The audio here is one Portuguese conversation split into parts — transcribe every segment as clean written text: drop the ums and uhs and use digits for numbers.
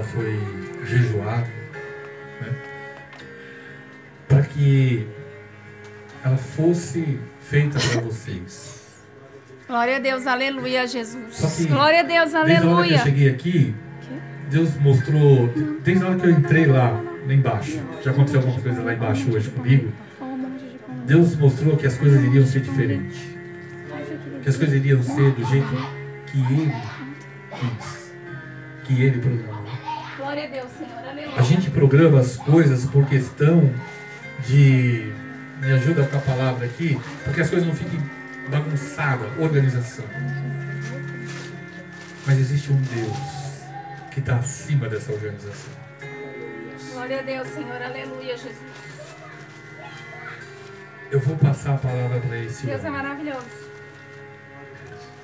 já foi jejuado, né? Para que ela fosse feita para vocês. Glória a Deus, aleluia, Jesus. Só que, glória a Deus, desde a hora que eu aleluia. cheguei aqui, Deus mostrou, desde a hora que eu entrei lá embaixo, já aconteceu alguma coisa lá embaixo hoje comigo, Deus mostrou que as coisas iriam ser diferentes. Que as coisas iriam ser do jeito que Ele quis, que Ele programou. Glória a Deus, Senhor, aleluia. A gente programa as coisas por questão de... Me ajuda com a palavra aqui, porque as coisas não fiquem bagunçadas, organização. Mas existe um Deus que está acima dessa organização. Glória a Deus, Senhor, aleluia, Jesus. Eu vou passar a palavra para esse Deus é homem. maravilhoso.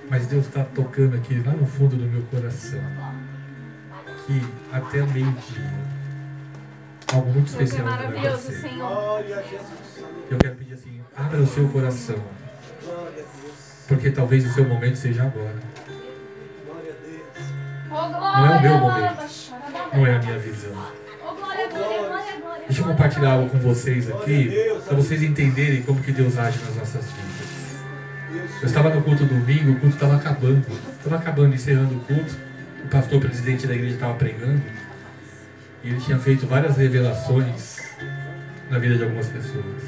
Mas Deus está tocando aqui lá no fundo do meu coração, que até meio-dia, algo muito Deus é especial vai maravilhoso, acontecer. Senhor. Eu quero pedir assim, abra o seu coração, porque talvez o seu momento seja agora. Não é o meu momento, não é a minha visão. Deixa eu compartilhar algo com vocês aqui, para vocês entenderem como que Deus age nas nossas vidas. Eu estava no culto domingo, o culto estava acabando. Estava acabando, encerrando o culto. O pastor presidente da igreja estava pregando. E ele tinha feito várias revelações na vida de algumas pessoas.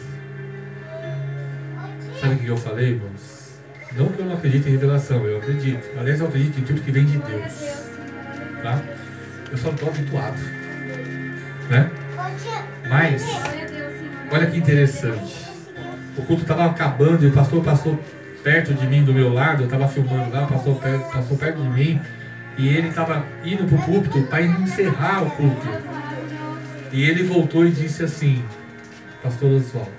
Sabe o que eu falei, irmãos? Não que eu não acredite em revelação, eu acredito. Aliás, eu acredito em tudo que vem de Deus. Tá? Eu só não estou habituado. Né? Mas, olha que interessante. O culto estava acabando e o pastor passou perto de mim, do meu lado. Eu estava filmando lá, passou perto de mim. E ele estava indo para o púlpito para encerrar o culto. E ele voltou e disse assim: Pastor Oswaldo,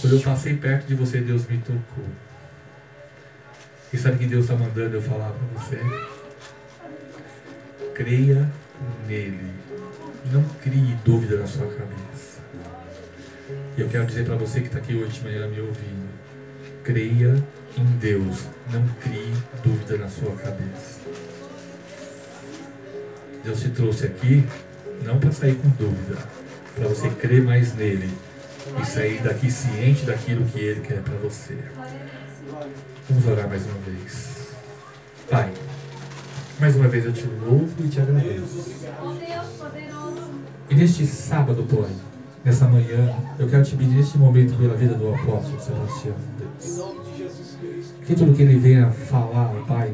quando eu passei perto de você, Deus me tocou. E sabe o que Deus está mandando eu falar para você? Creia nele. Não crie dúvida na sua cabeça. E eu quero dizer para você que está aqui hoje de manhã me ouvindo: creia em Deus. Não crie dúvida na sua cabeça. Deus te trouxe aqui não para sair com dúvida, para você crer mais nele e sair daqui ciente daquilo que ele quer para você. Vamos orar mais uma vez. Pai, mais uma vez eu te louvo e te agradeço. E neste sábado, Pai, nessa manhã, eu quero te pedir neste momento pela vida do apóstolo Sebastião, Deus. Que tudo que ele venha falar, Pai,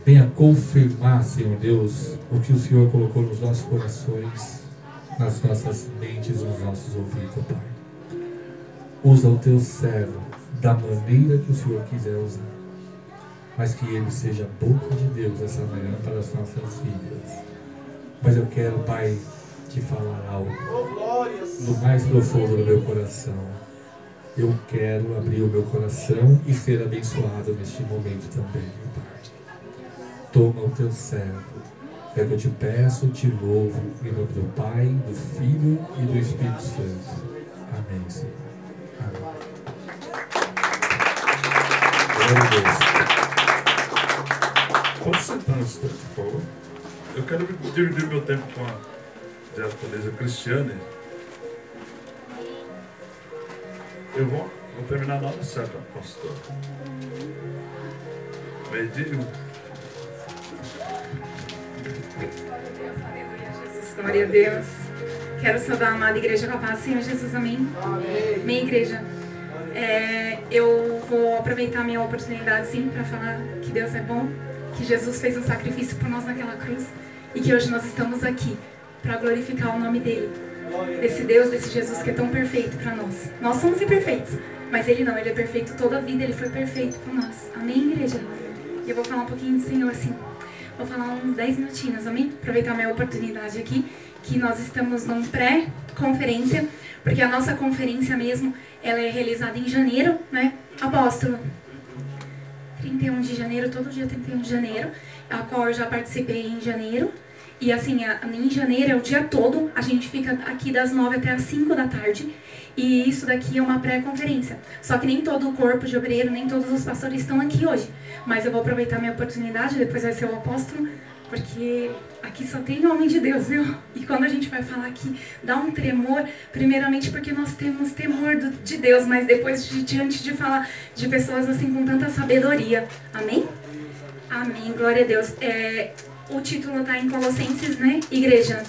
venha confirmar, Senhor Deus, o que o Senhor colocou nos nossos corações, nas nossas mentes, nos nossos ouvidos, Pai. Usa o teu servo da maneira que o Senhor quiser usar, mas que ele seja a boca de Deus essa manhã para as nossas vidas. Mas eu quero, Pai, te falar algo do mais profundo do meu coração. Eu quero abrir o meu coração e ser abençoado neste momento também, Pai. Toma o teu servo. É que eu te peço, te louvo, em nome do Pai, do Filho e do Espírito Santo. Amém, Senhor. Amém. Glória a Deus. Pode sentar, por favor. Eu quero dividir meu tempo com a diaconisa Cristiane. Eu vou terminar na hora certa, pastor. Meio-dia. Glória a Deus. Quero saudar a amada igreja com a paz, Senhor Jesus, amém? Amém. Minha igreja. Eu vou aproveitar a minha oportunidade, sim, para falar que Deus é bom, que Jesus fez um sacrifício por nós naquela cruz e que hoje nós estamos aqui para glorificar o nome dele. Desse Deus, desse Jesus que é tão perfeito para nós. Nós somos imperfeitos, mas ele não, ele é perfeito toda a vida, ele foi perfeito por nós. Amém, igreja? E eu vou falar um pouquinho do Senhor, assim. Vou falar uns 10 minutinhos, amém? Aproveitar a minha oportunidade aqui, que nós estamos num pré-conferência, porque a nossa conferência mesmo, ela é realizada em janeiro, né? Apóstolo. 31 de janeiro, todo dia 31 de janeiro, a qual eu já participei em janeiro. E assim, em janeiro é o dia todo, a gente fica aqui das 9 até as 5 da tarde. E isso daqui é uma pré-conferência. Só que nem todo o corpo de obreiro, nem todos os pastores estão aqui hoje. Mas eu vou aproveitar minha oportunidade, depois vai ser o apóstolo, porque aqui só tem homem de Deus, viu? E quando a gente vai falar aqui, dá um tremor, primeiramente porque nós temos temor de Deus, mas depois diante de falar de pessoas assim com tanta sabedoria. Amém? Amém, glória a Deus. O título está em Colossenses, né, igreja?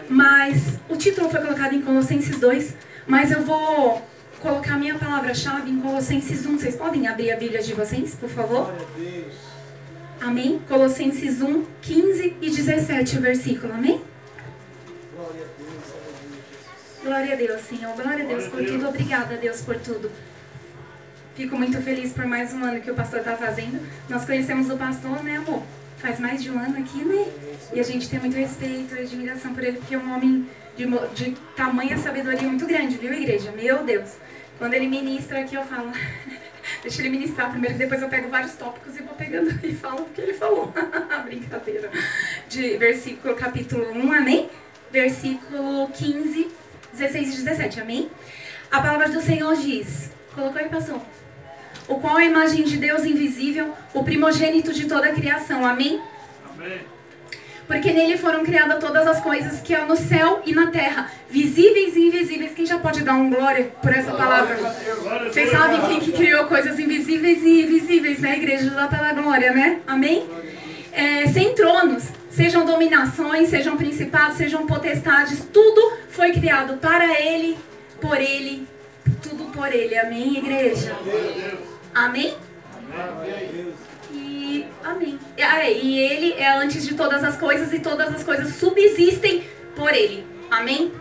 Mas o título foi colocado em Colossenses 2, mas eu vou colocar minha palavra-chave em Colossenses 1. Vocês podem abrir a Bíblia de vocês, por favor? Amém? Colossenses 1, 15 e 17, o versículo. Amém? Glória a Deus, Senhor. Glória a Deus por tudo. Obrigada, Deus, por tudo. Fico muito feliz por mais um ano que o pastor está fazendo. Nós conhecemos o pastor, né, amor? Faz mais de um ano aqui, né? E a gente tem muito respeito e admiração por ele, porque é um homem de tamanha sabedoria muito grande, viu, igreja? Meu Deus. Quando ele ministra aqui, eu falo... Deixa ele ministrar primeiro, depois eu pego vários tópicos e vou pegando e falo o que ele falou. Brincadeira. De versículo, capítulo 1, amém? Versículo 15, 16 e 17, amém? A palavra do Senhor diz... Colocou aí, pastor? O qual é a imagem de Deus invisível, o primogênito de toda a criação. Amém? Amém. Porque nele foram criadas todas as coisas que há no céu e na terra, visíveis e invisíveis. Quem já pode dar um glória por essa palavra? Vocês sabem quem que criou coisas invisíveis e invisíveis, né, igreja? Dá pela glória, né? Amém? Sem tronos, sejam dominações, sejam principados, sejam potestades, tudo foi criado para ele, por ele, tudo por ele. Amém, igreja? Amém? E amém. E ele é antes de todas as coisas e todas as coisas subsistem por ele. Amém?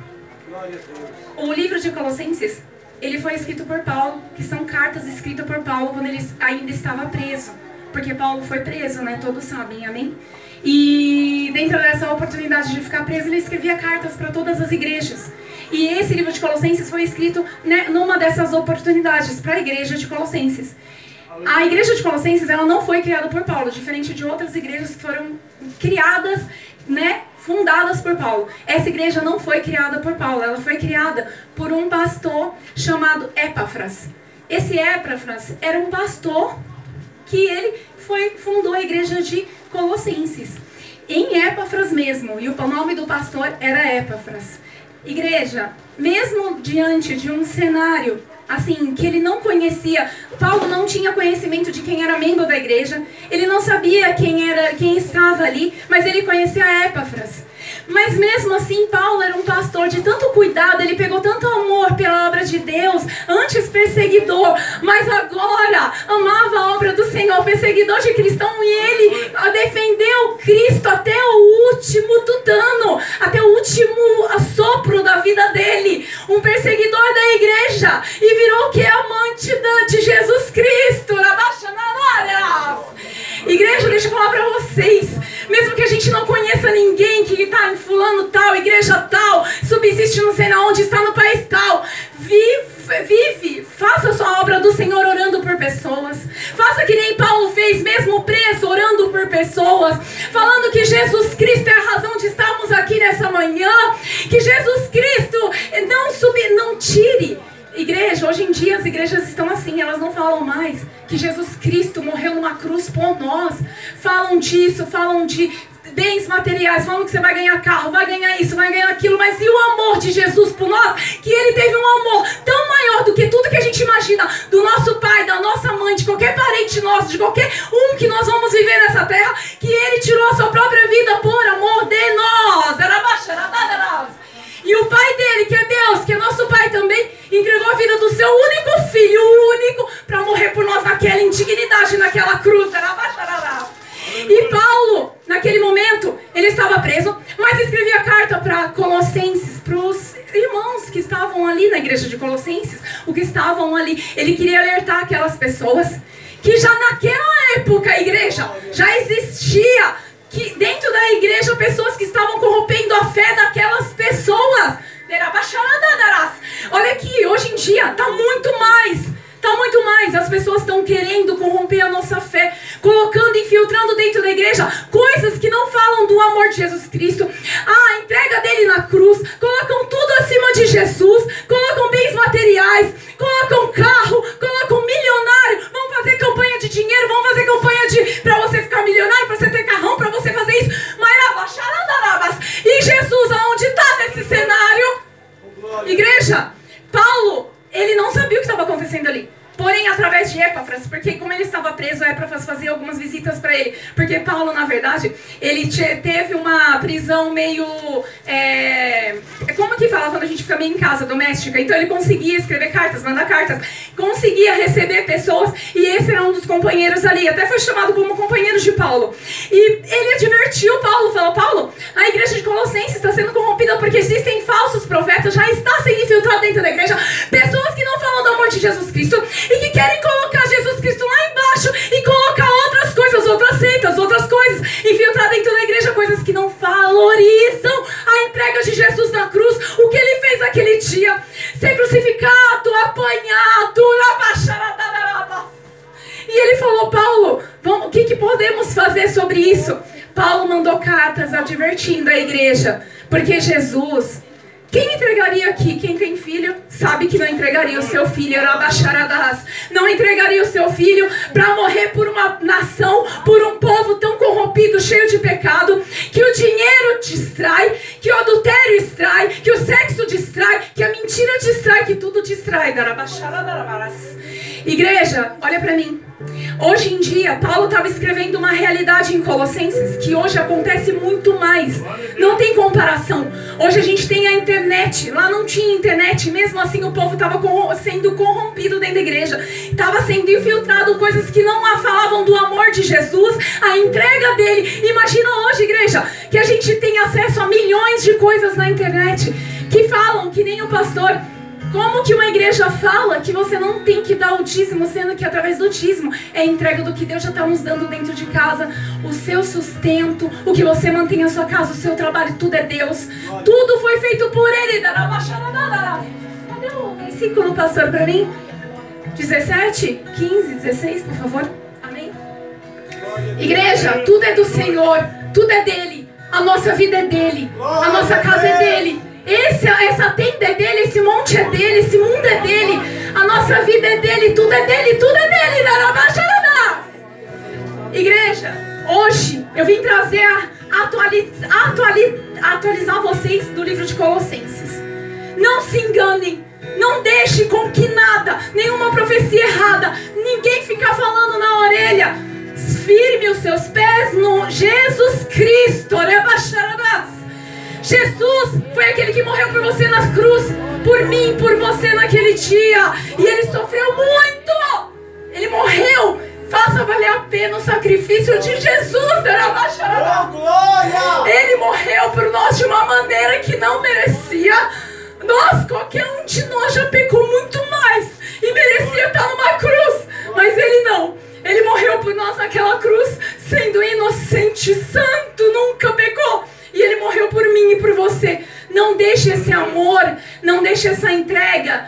O livro de Colossenses, ele foi escrito por Paulo, que são cartas escritas por Paulo quando ele ainda estava preso. Porque Paulo foi preso, né? Todos sabem, amém? E dentro dessa oportunidade de ficar preso, ele escrevia cartas para todas as igrejas. E esse livro de Colossenses foi escrito, né, numa dessas oportunidades, para a igreja de Colossenses. A igreja de Colossenses, ela não foi criada por Paulo, diferente de outras igrejas que foram criadas, né, fundadas por Paulo. Essa igreja não foi criada por Paulo, ela foi criada por um pastor chamado Epáfras. Esse Epáfras era um pastor que ele fundou a igreja de Colossenses. Em Epáfras mesmo, e o nome do pastor era Epáfras. Igreja, mesmo diante de um cenário assim, que ele não conhecia, Paulo não tinha conhecimento de quem era membro da igreja, ele não sabia quem estava ali, mas ele conhecia Epáfras. Mas mesmo assim, Paulo era um pastor de tanto cuidado, ele pegou tanto amor pela obra de Deus, antes perseguidor, mas agora amava a obra do Senhor, perseguidor de cristão, e ele defendeu Cristo até o último tutano, até o último sopro da vida dele, um perseguidor da igreja, e virou o que? Amante de Jesus Cristo. Igreja, deixa eu falar pra vocês, mesmo que a gente não conheça ninguém que está em fulano tal, igreja tal, subsiste não sei onde, está no país tal, vive, faça a sua obra do Senhor orando por pessoas, faça que nem Paulo fez, mesmo preso, orando por pessoas, falando que Jesus Cristo é a razão de estarmos aqui nessa manhã, que Jesus Cristo não tire. Igreja, hoje em dia as igrejas estão assim, elas não falam mais que Jesus Cristo morreu numa cruz por nós. Falam disso, falam de bens materiais, falam que você vai ganhar carro, vai ganhar isso, vai ganhar aquilo, mas e o amor de Jesus por nós? Que ele teve um amor tão maior do que tudo que a gente imagina, do nosso pai, da nossa mãe, de qualquer parente nosso, de qualquer um que nós vamos viver nessa terra, que ele tirou a sua própria vida por amor de nós. E o pai dele, que é Deus, que é nosso pai também, entregou a vida do seu único filho, o único, para morrer por nós naquela indignidade, naquela cruz. E Paulo, naquele momento, ele estava preso, mas escrevia carta para Colossenses, para os irmãos que estavam ali na igreja de Colossenses, o que estavam ali. Ele queria alertar aquelas pessoas que já naquela época, a igreja, já existia que dentro da igreja pessoas que estavam corrompendo a fé daquelas pessoas. Olha aqui, hoje em dia está muito mais. As pessoas estão querendo corromper a nossa fé, colocando, infiltrando dentro da igreja coisas que não falam do amor de Jesus Cristo, a entrega dele na cruz, colocam tudo acima de Jesus, colocam bens materiais, colocam carro, colocam milionário, vão fazer campanha de dinheiro, vão fazer campanha para você ficar milionário, para você ter carrão, para você fazer isso, mas para ele. Porque Paulo, na verdade, ele teve uma prisão meio... como que fala quando a gente fica meio em casa, doméstica? Então ele conseguia escrever cartas, mandar cartas, conseguia receber pessoas, e esse era um dos companheiros ali, até foi chamado como companheiro de Paulo. E ele advertiu Paulo, falou: Paulo, a igreja de Colossenses está sendo corrompida porque existem falsos profetas, já está sendo infiltrado dentro da igreja, pessoas que não falam do amor de Jesus Cristo e que querem colocar Jesus Cristo lá embaixo e colocar outras coisas, outras seitas, outras coisas, infiltrar dentro da igreja coisas que não valorizam a entrega de Jesus na cruz, o que ele fez naquele dia, ser crucificado, apanhado, e ele falou: Paulo, o que podemos fazer sobre isso? Paulo mandou cartas advertindo a igreja, porque Jesus, quem entregaria aqui, quem tem filho, sabe que não entregaria o seu filho, não entregaria o seu filho para morrer por uma nação, por um povo tão corrompido, cheio de pecado, que o dinheiro distrai, que o adultério distrai, que o sexo distrai, que a mentira distrai, que tudo distrai. Igreja, olha para mim. Hoje em dia, Paulo estava escrevendo uma realidade em Colossenses que hoje acontece muito mais. Não tem comparação. Hoje a gente tem a internet. Lá não tinha internet. Mesmo assim o povo estava sendo corrompido dentro da igreja. Estava sendo infiltrado coisas que não falavam do amor de Jesus, a entrega dele. Imagina hoje, igreja, que a gente tem acesso a milhões de coisas na internet que falam que nem o pastor. Como que uma igreja fala que você não tem que dar o dízimo, sendo que através do dízimo é a entrega do que Deus já está nos dando dentro de casa, o seu sustento, o que você mantém a sua casa, o seu trabalho, tudo é Deus. Tudo foi feito por Ele. Cadê o versículo, pastor, para mim? 17, 15, 16, por favor. Amém? Igreja, tudo é do Senhor, tudo é dEle. A nossa vida é dEle, a nossa casa é dEle. Essa tenda é dele, esse monte é dele, esse mundo é dele, a nossa vida é dele, tudo é dele, tudo é dele. Igreja, hoje eu vim trazer, atualizar vocês do livro de Colossenses. Não se enganem, não deixe com que nada, nenhuma profecia errada, ninguém ficar falando na orelha. Firme os seus pés no Jesus Cristo. Jesus foi aquele que morreu por você na cruz, por mim, por você naquele dia. E Ele sofreu muito. Ele morreu. Faça valer a pena o sacrifício de Jesus. Ele morreu por nós de uma maneira que não merecia. Qualquer um de nós já pecou muito mais e merecia estar numa cruz. Mas Ele não. Ele morreu por nós naquela cruz, sendo inocente, santo, nunca pecou. E Ele morreu por mim e por você. Não deixe esse amor, não deixe essa entrega.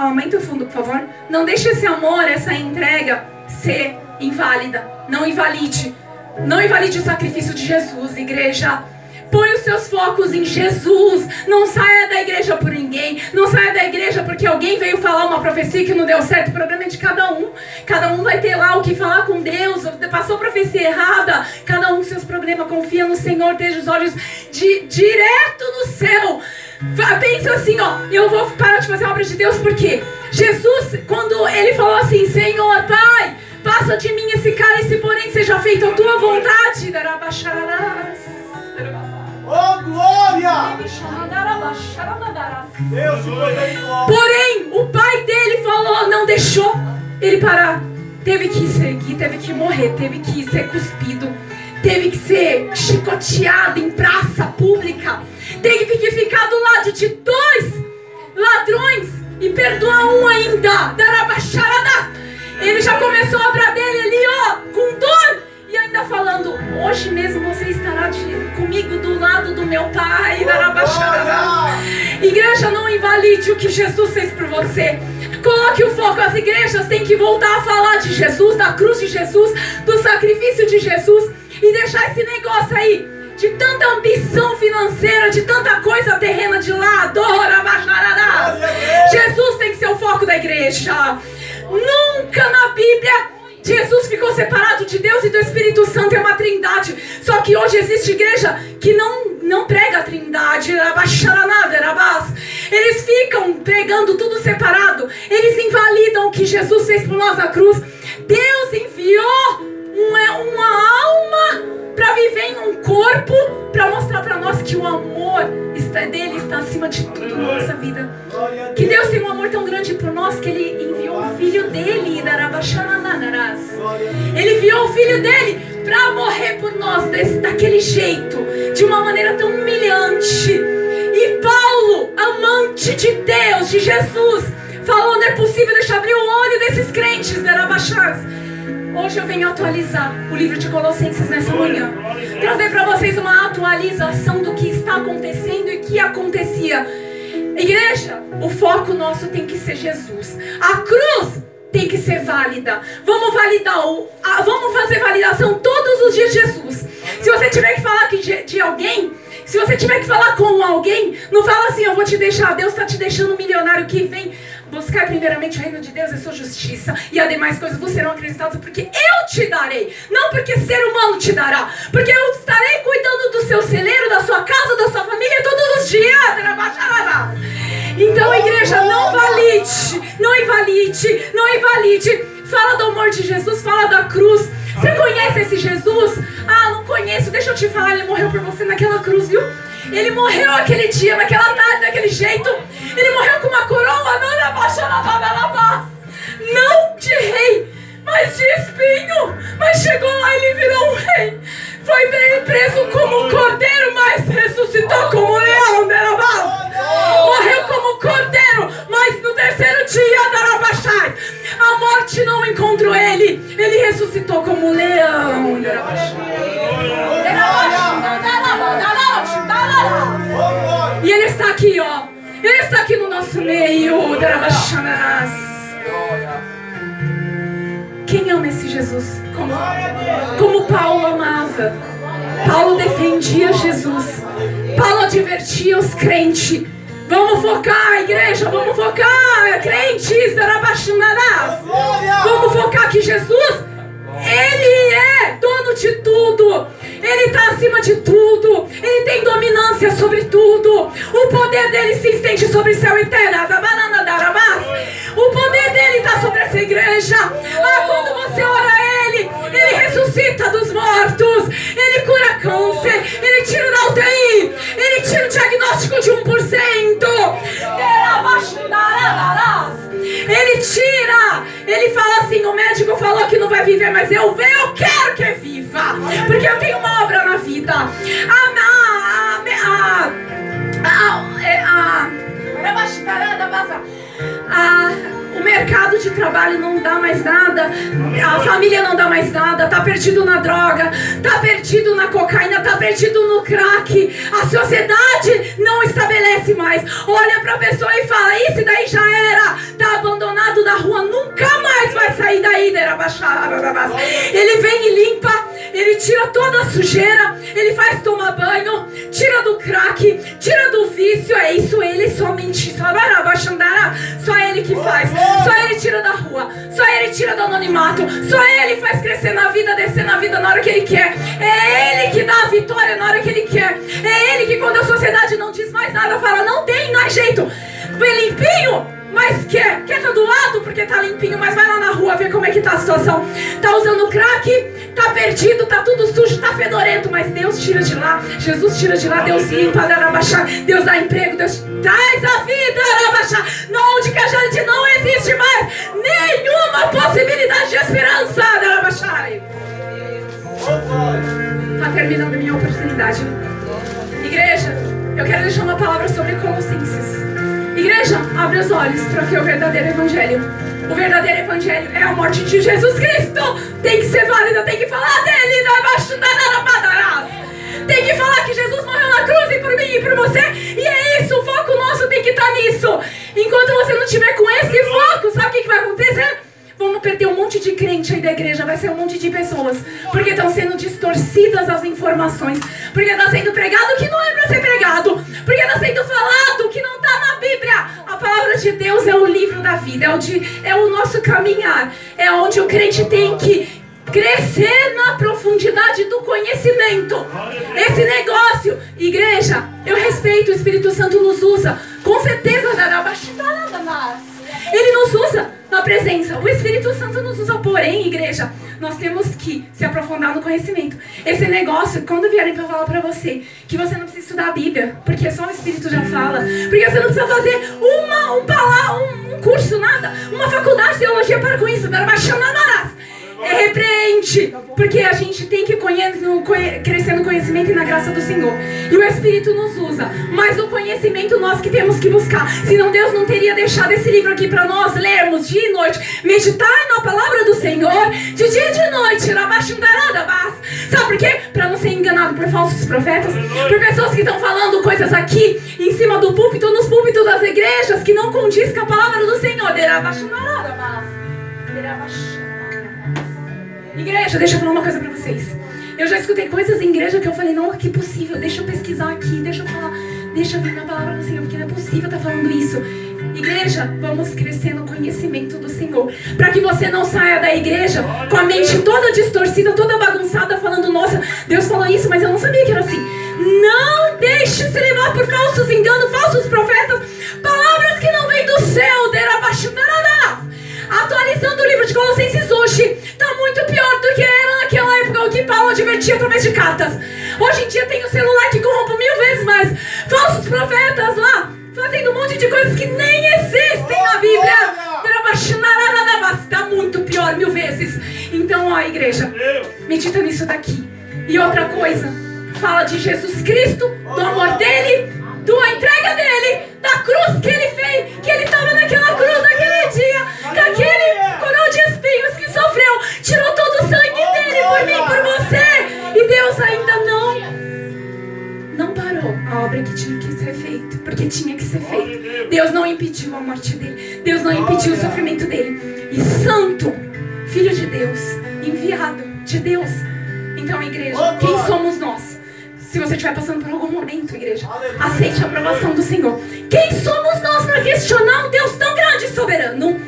Aumenta o fundo, por favor. Não deixe esse amor, essa entrega ser inválida. Não invalide. Não invalide o sacrifício de Jesus, igreja. Põe os seus focos em Jesus. Não saia da igreja por ninguém. Não saia da igreja porque alguém veio falar uma profecia que não deu certo. O problema é de cada um. Cada um vai ter lá o que falar com Deus. Passou profecia errada. Cada um com seus problemas. Confia no Senhor. Esteja os olhos direto no céu. Pensa assim, eu vou parar de fazer a obra de Deus porque Jesus, quando Ele falou assim: Senhor, Pai, passa de mim esse cálice, porém seja feita a tua vontade. Oh, glória! Porém, o pai dele falou, não deixou ele parar. Teve que seguir, teve que morrer, teve que ser cuspido, teve que ser chicoteado em praça pública, teve que ficar do lado de 2 ladrões e perdoar um ainda. Ele já começou a obra dele ali, com dor. E ainda falando, hoje mesmo você estará comigo do lado do meu Pai. Igreja, não invalide o que Jesus fez por você. Coloque o foco. As igrejas têm que voltar a falar de Jesus, da cruz de Jesus, do sacrifício de Jesus. E deixar esse negócio aí de tanta ambição financeira, de tanta coisa terrena de lado. Jesus tem que ser o foco da igreja. Nunca na Bíblia Jesus ficou separado de Deus e do Espírito Santo, é uma trindade. Só que hoje existe igreja que não prega a trindade. Eles ficam pregando tudo separado. Eles invalidam o que Jesus fez por nós na cruz. Deus enviou uma alma para viver em um corpo, para mostrar para nós que o amor dele está acima de tudo na nossa vida. Que Deus tem um amor tão grande por nós que Ele enviou o Filho dele, Ele enviou o Filho dele para morrer por nós daquele jeito, de uma maneira tão humilhante. E Paulo, amante de Deus, de Jesus, falou: não é possível deixar abrir o olho desses crentes, Hoje eu venho atualizar o livro de Colossenses nessa manhã. Trazer para vocês uma atualização do que está acontecendo e que acontecia. Igreja, o foco nosso tem que ser Jesus. A cruz tem que ser válida. Vamos fazer validação todos os dias de Jesus. Se você tiver que falar de alguém, se você tiver que falar com alguém, não fala assim: eu vou te deixar, Deus está te deixando milionário, que vem buscar primeiramente o reino de Deus e sua justiça, e as demais coisas vos serão acrescentadas, porque eu te darei, não porque ser humano te dará, porque eu estarei cuidando do seu celeiro, da sua casa, da sua família todos os dias. Então, igreja, não invalide. Fala do amor de Jesus, fala da cruz. Você conhece esse Jesus? Ah, não conheço. Deixa eu te falar, Ele morreu por você naquela cruz, viu? Ele morreu aquele dia, naquela tarde, daquele jeito. Ele morreu com uma coroa, não de rei, mas de espinho. Mas chegou lá, ele virou um rei. Foi bem preso como cordeiro, mas ressuscitou como leão. Morreu como cordeiro, mas no terceiro dia, a morte não encontrou ele. Ele ressuscitou como leão. E Ele está aqui, ó. Ele está aqui no nosso meio. Quem ama esse Jesus? Como Paulo amava. Paulo defendia Jesus. Paulo advertia os crentes. Vamos focar, igreja, vamos focar, crentes. Vamos focar que Jesus, Ele é dono de tudo. Ele está acima de tudo. Ele tem dominância sobre tudo. O poder dele se estende sobre o céu e terra. O poder dele está sobre essa igreja. Quando você ora a Ele, Ele ressuscita dos mortos. Ele cura câncer. Ele tira da UTI. Ele tira o diagnóstico de 1%. Ele tira. Ele fala assim: o médico falou que não vai viver, mas eu quero que viva, porque eu tenho uma obra na vida. O mercado de trabalho não dá mais nada, a família não dá mais nada, tá perdido na droga, tá perdido na cocaína, tá perdido no crack. A sociedade não estabelece mais. Olha pra pessoa e fala: isso daí já era, tá abandonado na rua, nunca mais vai sair daí. Ele vem e limpa, ele tira toda a sujeira, ele faz tomar banho, tira do crack, tira do vício. É isso, ele somente, só ele que faz. Só ele tira da rua, só ele tira do anonimato, só ele faz crescer na vida, descer na vida na hora que ele quer. É ele que dá a vitória na hora que ele quer. É ele que, quando a sociedade não diz mais nada, fala: não tem mais jeito, vem limpinho, mas quer tá do lado porque tá limpinho, mas vai lá na rua ver como é que tá a situação. Tá usando crack, tá perdido, tá tudo sujo, tá fedorento, mas Deus tira de lá, Jesus tira de lá, Deus limpa, Deus dá emprego, Deus traz a vida, onde que a gente não existe mais nenhuma possibilidade de esperança. Tá terminando minha oportunidade. Igreja, eu quero deixar uma palavra sobre Colossenses. Igreja, abre os olhos para que o verdadeiro evangelho. O verdadeiro evangelho é a morte de Jesus Cristo. Tem que ser válida, tem que falar dele. Tem que falar que Jesus morreu na cruz e por mim e por você. E é isso, o foco nosso tem que estar nisso. Enquanto você não tiver com esse foco, sabe o que vai acontecer? Vamos perder um monte de crente aí da igreja. Vai ser um monte de pessoas, porque estão sendo distorcidas as informações, porque está sendo pregado que não é para ser pregado, porque está sendo falado que não está na Bíblia. A palavra de Deus é o livro da vida, é o nosso caminhar, é onde o crente tem que crescer na profundidade do conhecimento. Esse negócio, igreja, eu respeito, o Espírito Santo nos usa, com certeza, ele nos usa na presença, o Espírito Santo nos usa, porém, igreja, nós temos que, se aprofundar no conhecimento. Esse negócio, quando vierem para falar para você que você não precisa estudar a Bíblia, porque só o Espírito já fala, porque você não precisa fazer um curso, nada, uma faculdade de teologia para com isso, repreende, porque a gente tem que crescer no conhecimento e na graça do Senhor, e o Espírito nos usa, mas o conhecimento nós que temos que buscar, senão Deus não teria deixado esse livro aqui para nós lermos dia e noite, meditar na palavra do Senhor, de dia e de noite, sabe por quê? Para não ser enganado por falsos profetas, por pessoas que estão falando coisas aqui, em cima do púlpito, nos púlpitos das igrejas, que não condiz com a palavra do Senhor. Igreja, deixa eu falar uma coisa pra vocês. Eu já escutei coisas em igreja que eu falei, não, que é possível, deixa eu pesquisar aqui, deixa eu ver na palavra do Senhor, porque não é possível estar falando isso. Igreja, vamos crescer no conhecimento do Senhor, para que você não saia da igreja com a mente toda distorcida, toda bagunçada, falando, nossa, Deus falou isso, mas eu não sabia que era assim. Não deixe se levar por falsos enganos, falsos profetas, palavras que não vêm do céu. Atualizando o livro de Colossenses hoje, está muito pior do que era naquela época, o que Paulo advertia através de cartas. Hoje em dia tem o celular que corrompe 1000 vezes mais. Falsos profetas lá, fazendo um monte de coisas que nem existem na Bíblia. Está muito pior 1000 vezes. Então, ó, igreja, medita nisso daqui. E outra coisa, fala de Jesus Cristo, do amor dele, da entrega dele, da cruz que ele fez, que ele estava naquela cruz naquele dia, com aquele coroa de espinhos que sofreu, tirou todo o sangue dele por mim, por você. E Deus ainda não parou a obra que tinha que ser feita, porque tinha que ser feita. Deus não impediu a morte dele, Deus não impediu o sofrimento dele. E santo, filho de Deus, enviado de Deus. Então, igreja, quem somos nós? Se você estiver passando por algum momento, igreja, aceite a aprovação do Senhor. Quem somos nós para questionar um Deus tão grande e soberano?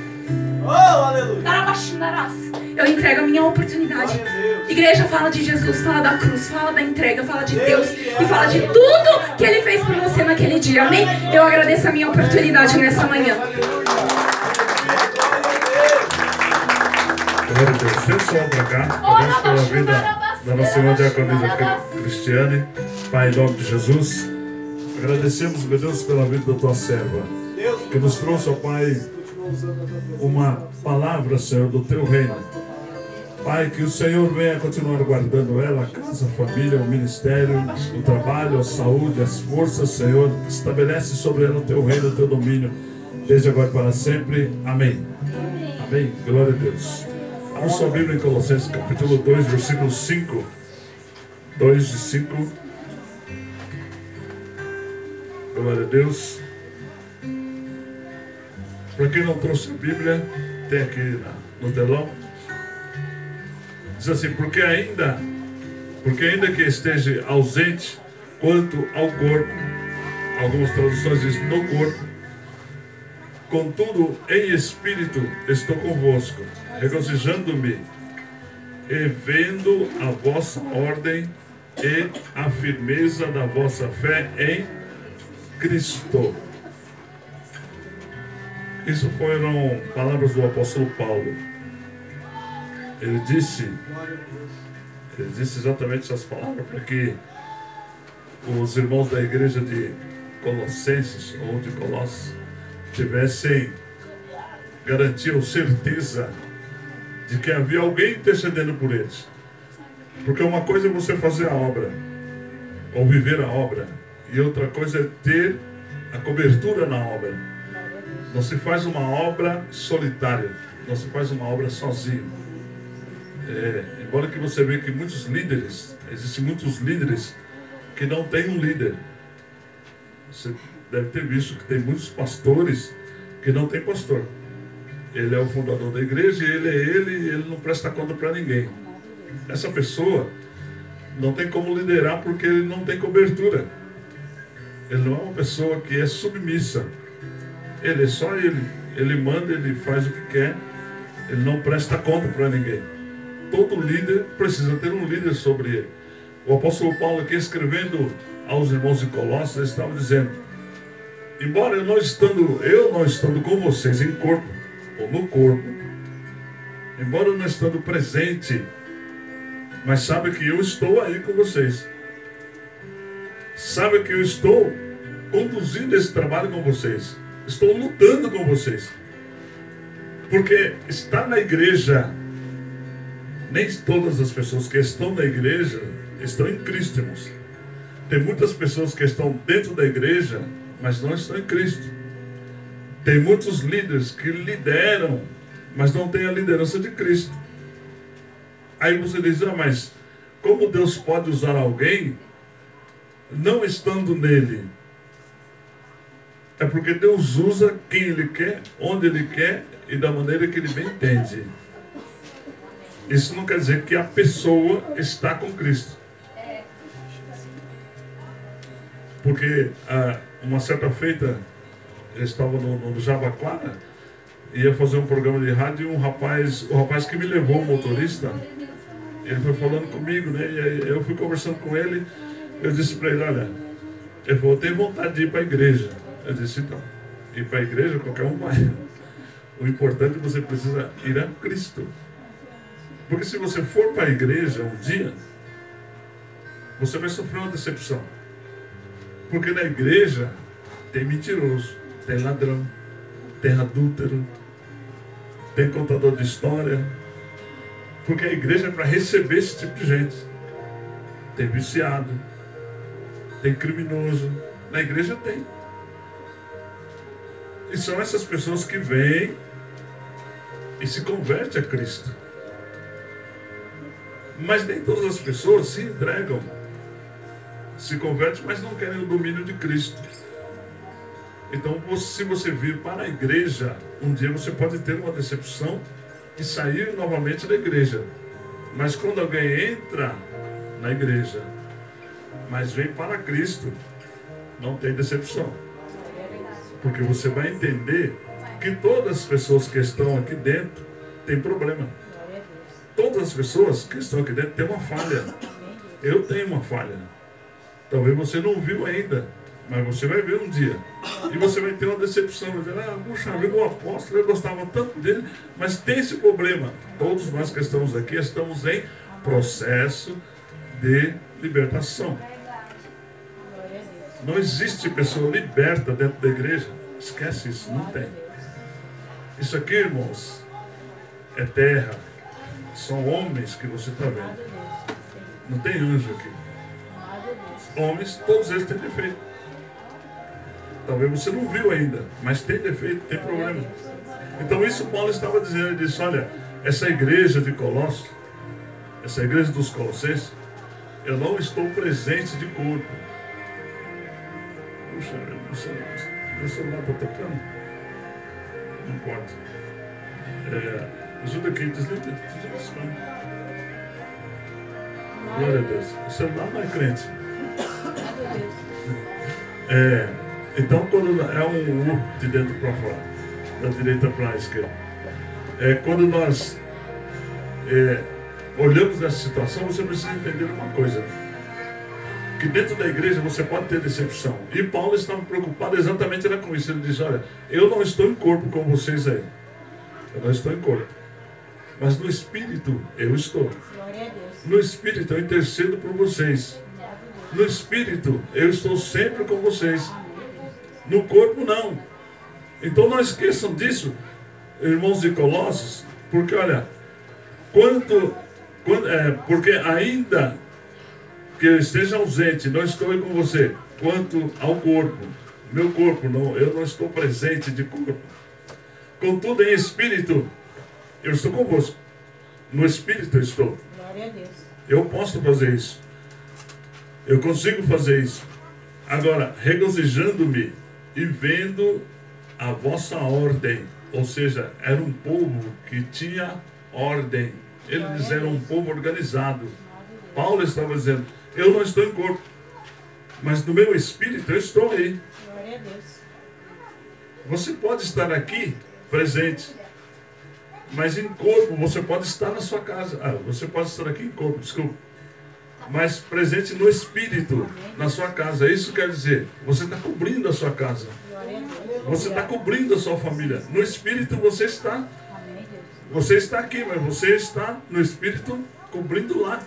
Eu entrego a minha oportunidade. Igreja, fala de Jesus, fala da cruz, fala da entrega, fala de Deus e fala de tudo que Ele fez por você naquele dia. Amém? Eu agradeço a minha oportunidade nessa manhã. Glória a Deus. Sente só para cá. Oramos pela vida da nossa irmã diaconisa Cristiane. Pai, em nome de Jesus, agradecemos, meu Deus, pela vida da tua serva, que nos trouxe, ó Pai, uma palavra, Senhor, do teu reino. Pai, que o Senhor venha continuar guardando ela, a casa, a família, o ministério, o trabalho, a saúde, as forças, Senhor. Estabelece sobre ela o teu reino, o teu domínio, desde agora e para sempre. Amém. Amém. Glória a Deus. Abra sua Bíblia em Colossenses capítulo 2, versículo 5. 2 e 5. Glória a Deus. Para quem não trouxe a Bíblia, tem aqui no telão. Diz assim, porque ainda que esteja ausente quanto ao corpo, algumas traduções dizem no corpo, contudo em espírito estou convosco, regozijando-me e vendo a vossa ordem e a firmeza da vossa fé em Cristo. Isso foram palavras do apóstolo Paulo. Ele disse exatamente essas palavras para que os irmãos da igreja de Colossenses ou de Colossos tivessem garantia ou certeza de que havia alguém intercedendo por eles. Porque uma coisa é você fazer a obra, ou viver a obra, e outra coisa é ter a cobertura na obra. Não se faz uma obra solitária, não se faz uma obra sozinho. Embora que você vê que muitos líderes, existem muitos líderes que não têm um líder. Você deve ter visto que tem muitos pastores que não tem pastor. Ele é o fundador da igreja, e ele não presta conta para ninguém. Essa pessoa não tem como liderar porque ele não tem cobertura. Ele não é uma pessoa que é submissa. Ele é só ele manda, ele faz o que quer, ele não presta conta para ninguém. Todo líder precisa ter um líder sobre ele. O apóstolo Paulo aqui escrevendo aos irmãos de Colossos, ele estava dizendo, embora eu não estando com vocês em corpo, ou no corpo, embora eu não estando presente Mas sabe que eu estou aí com vocês. Sabe que eu estou conduzindo esse trabalho com vocês. Estou lutando com vocês. Porque estar na igreja, nem todas as pessoas que estão na igreja estão em Cristo, irmãos. Tem muitas pessoas que estão dentro da igreja, mas não estão em Cristo. Tem muitos líderes que lideram, mas não têm a liderança de Cristo. Aí você diz, mas como Deus pode usar alguém não estando nele? É porque Deus usa quem Ele quer, onde Ele quer e da maneira que Ele bem entende. Isso não quer dizer que a pessoa está com Cristo. Porque uma certa feita, eu estava no Jabaquara, ia fazer um programa de rádio e o rapaz que me levou, o motorista, ele foi falando comigo, né? E eu fui conversando com ele, eu disse para ele, olha, ele falou, eu tenho vontade de ir para a igreja. Eu disse, então, ir para a igreja qualquer um vai. O importante é que você precisa ir a Cristo. Porque se você for para a igreja um dia, você vai sofrer uma decepção. Porque na igreja tem mentiroso, tem ladrão, tem adúltero, tem contador de história. Porque a igreja é para receber esse tipo de gente. Tem viciado, tem criminoso. Na igreja tem. E são essas pessoas que vêm e se convertem a Cristo. Mas nem todas as pessoas se entregam. Se convertem, mas não querem o domínio de Cristo. Então, se você vir para a igreja, um dia você pode ter uma decepção e sair novamente da igreja. Mas quando alguém entra na igreja, mas vem para Cristo, não tem decepção. Porque você vai entender que todas as pessoas que estão aqui dentro têm problema. Todas as pessoas que estão aqui dentro têm uma falha. Eu tenho uma falha. Talvez você não viu ainda, mas você vai ver um dia. E você vai ter uma decepção. Vai dizer, puxa vida, o apóstolo, eu gostava tanto dele, mas tem esse problema. Todos nós que estamos aqui estamos em processo de libertação. Não existe pessoa liberta dentro da igreja. Esquece isso, não tem. Isso aqui, irmãos, é terra. São homens que você está vendo. Não tem anjo aqui. Homens, todos eles têm defeito. Talvez você não viu ainda, mas tem defeito, tem problema. Então isso Paulo estava dizendo. Ele disse, olha, essa igreja de Colossos, essa igreja dos Colossenses, eu não estou presente de corpo. Puxa, meu celular está tocando? Não importa. Ajuda aqui, desliga isso. Glória a Deus. O celular não é crente. Então, quando é um U de dentro para fora, da direita para a esquerda, quando nós olhamos nessa situação, você precisa entender uma coisa. Que dentro da igreja você pode ter decepção. E Paulo estava preocupado exatamente com isso. Ele diz, olha, eu não estou em corpo com vocês aí. Eu não estou em corpo. Mas no Espírito eu estou. No Espírito eu intercedo por vocês. No Espírito eu estou sempre com vocês. No corpo não. Então não esqueçam disso, irmãos de Colossos. Porque olha, porque ainda que eu esteja ausente, não estou aí com você. Quanto ao corpo, meu corpo, eu não estou presente de corpo. Contudo, em espírito, eu estou convosco. No espírito eu estou. Glória a Deus. Eu posso fazer isso. Eu consigo fazer isso. Agora, regozijando-me e vendo a vossa ordem. Ou seja, era um povo que tinha ordem. Eles eram um povo organizado. Paulo estava dizendo, eu não estou em corpo, mas no meu espírito eu estou aí. Glória a Deus. Você pode estar aqui presente, mas em corpo você pode estar na sua casa. Você pode estar aqui em corpo, desculpa, mas presente no espírito, na sua casa. Isso quer dizer, você está cobrindo a sua casa, você está cobrindo a sua família. No espírito você está. Você está aqui, mas você está no espírito cobrindo lá.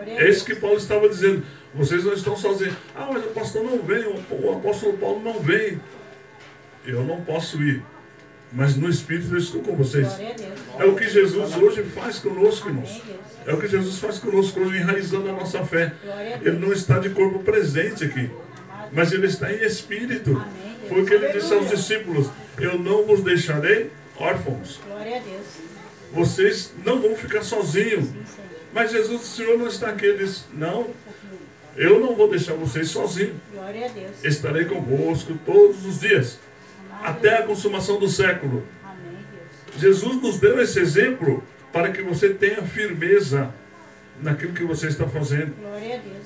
É isso que Paulo estava dizendo. Vocês não estão sozinhos. Ah, mas o pastor não vem, o apóstolo Paulo não vem. Eu não posso ir. Mas no Espírito eu estou com vocês. É o que Jesus hoje faz conosco, irmãos. É o que Jesus faz conosco hoje, enraizando a nossa fé. Ele não está de corpo presente aqui, mas ele está em espírito. Foi o que ele disse aos discípulos: eu não vos deixarei órfãos. Vocês não vão ficar sozinhos. Mas Jesus, o Senhor não está aqui. Ele disse: não, eu não vou deixar vocês sozinhos. Estarei convosco todos os dias, até a consumação do século. Jesus nos deu esse exemplo para que você tenha firmeza naquilo que você está fazendo,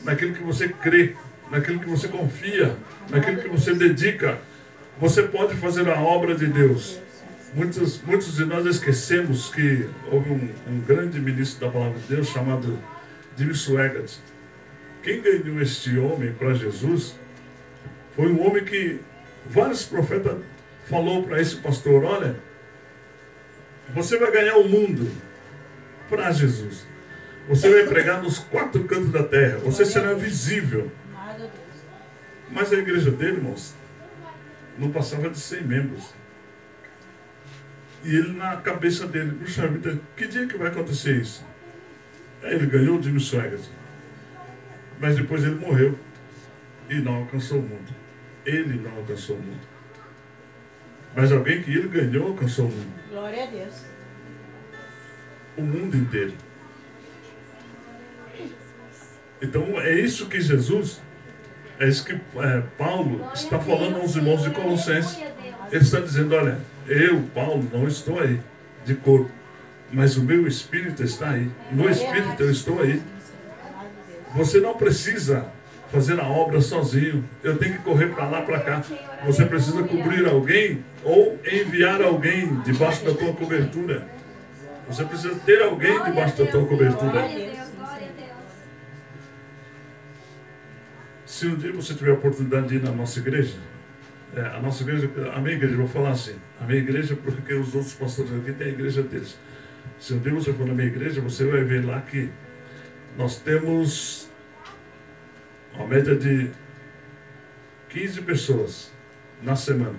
naquilo que você crê, naquilo que você confia, naquilo que você dedica. Você pode fazer a obra de Deus. Muitos de nós esquecemos que houve um grande ministro da palavra de Deus chamado Jimmy Swaggart. Quem ganhou este homem para Jesus foi um homem que vários profetas falou para esse pastor: olha, você vai ganhar o mundo para Jesus. Você vai pregar nos 4 cantos da terra. Você será visível. Mas a igreja dele, irmãos, não passava de 100 membros. E ele na cabeça dele: puxa vida, que dia que vai acontecer isso? Aí ele ganhou o Jimmy Swaggart. Mas depois ele morreu e não alcançou o mundo. Ele não alcançou o mundo. Mas alguém que ele ganhou alcançou o mundo. Glória a Deus. O mundo inteiro. Então é isso que Jesus, é isso que Paulo está falando aos irmãos de Colossenses. Ele está dizendo: olha, eu, Paulo, não estou aí de corpo, mas o meu espírito está aí. No espírito eu estou aí. Você não precisa fazer a obra sozinho. Eu tenho que correr para lá, para cá. Você precisa cobrir alguém ou enviar alguém debaixo da tua cobertura. Você precisa ter alguém debaixo da tua cobertura. Se um dia você tiver a oportunidade de ir na nossa igreja, a minha igreja, eu vou falar assim, a minha igreja, porque os outros pastores aqui têm a igreja deles. Se um dia você for na minha igreja, você vai ver lá que nós temos uma média de 15 pessoas na semana.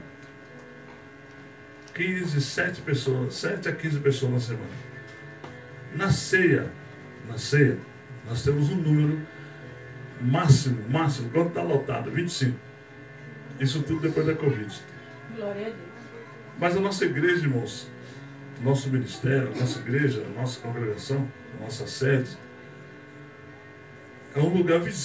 7 a 15 pessoas na semana. Na ceia, nós temos um número máximo, quando está lotado, 25. Isso tudo depois da Covid. Glória a Deus. Mas a nossa igreja, irmãos, nosso ministério, a nossa igreja, a nossa congregação, a nossa sede, é um lugar visível.